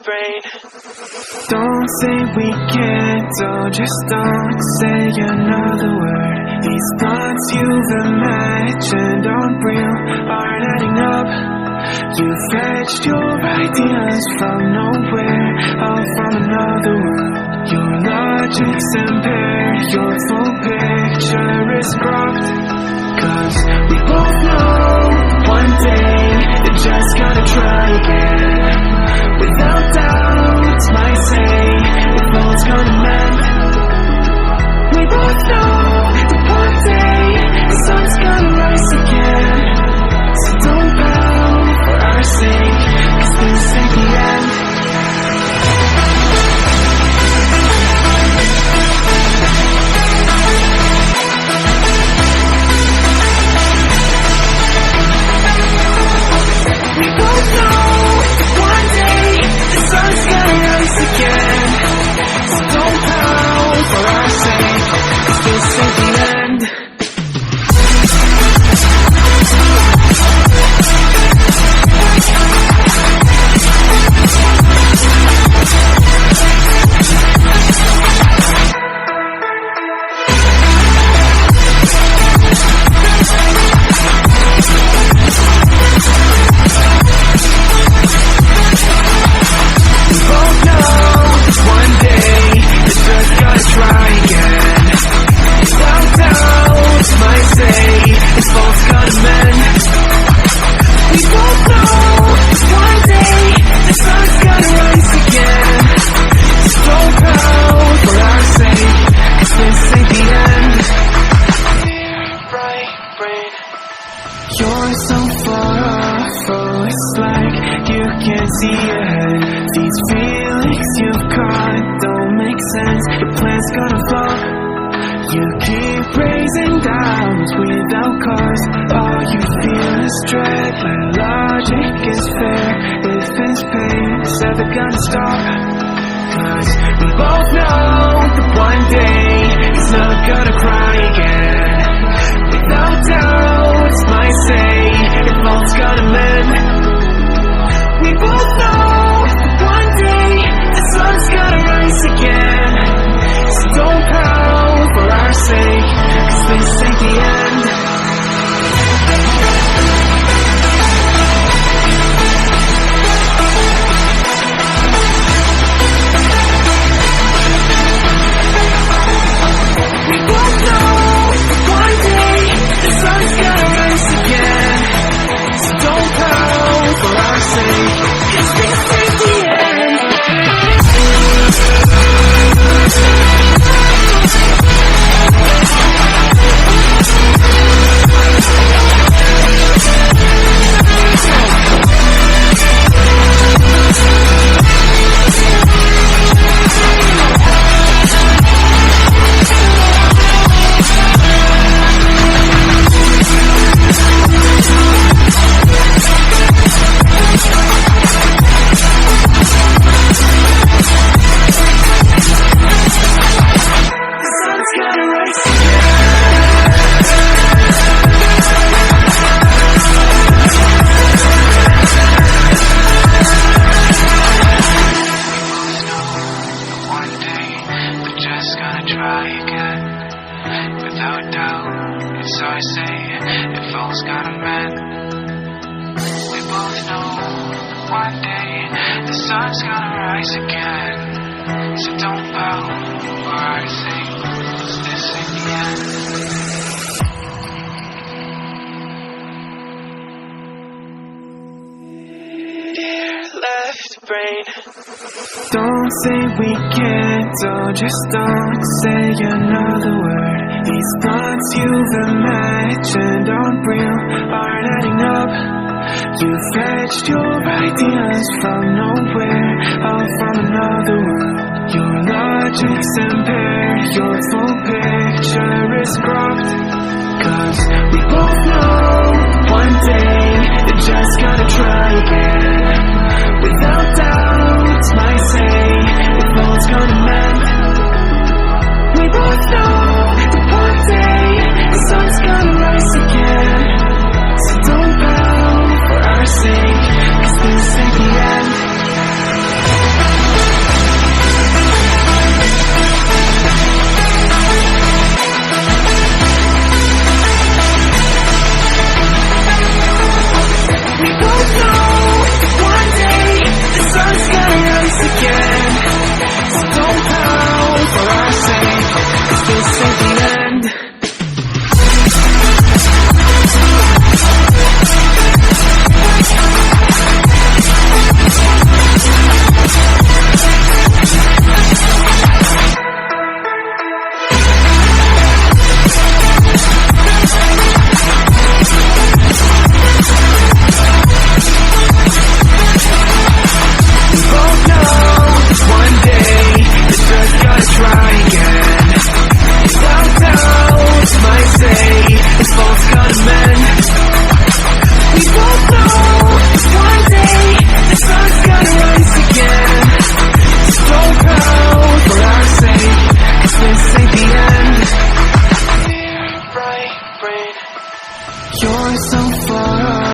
brain. Don't say we can't, oh, just don't say another word. These thoughts you've imagined aren't real, aren't adding up. You fetched your ideas from nowhere, all from another world. Your logic's impaired, your full picture is cropped. Cause we both know one day you're just gonna try again. Without doubt, might say if all's gonna mend. We both know that one day the sun's gonna rise again. So don't bow for our sake, cause this ain't the end. We both know one day the sun's gonna rise again. So don't bow for our sake, cause this ain't the end. You're so far off, oh, it's like you can't see ahead. These feelings you've caught don't make sense, your plan's gonna flop. You keep raising doubts without cause, all you feel is dread. My logic is fair, if it's pain, it's ever gonna stop. Cause we both know that one day it's not gonna cry again. Without doubt, might say if all's gonna mend. We both know that one day the sun's gonna rise again. So don't pout for our sake, cause this ain't the end. We both know one day the sun's gonna rise again. So don't pout for our sake, cause this ain't the end. Without doubt, it's our say if all's gonna mend. We both know one day the sun's gonna rise again. So don't bow for our sake, 'cause this ain't the end. Dear left brain, don't say we can't, oh, just don't say another word. These thoughts you've imagined aren't real, aren't adding up. You fetched your ideas from nowhere, all from another world. Your logic's impaired, your full picture is cropped. Cause we both know one day you're just gonna try again. Without doubt, might say if all's gonna mend. We both know that one day the sun's gonna rise again. So don't bow for our sake, 'cause this ain't the end. brain. You're so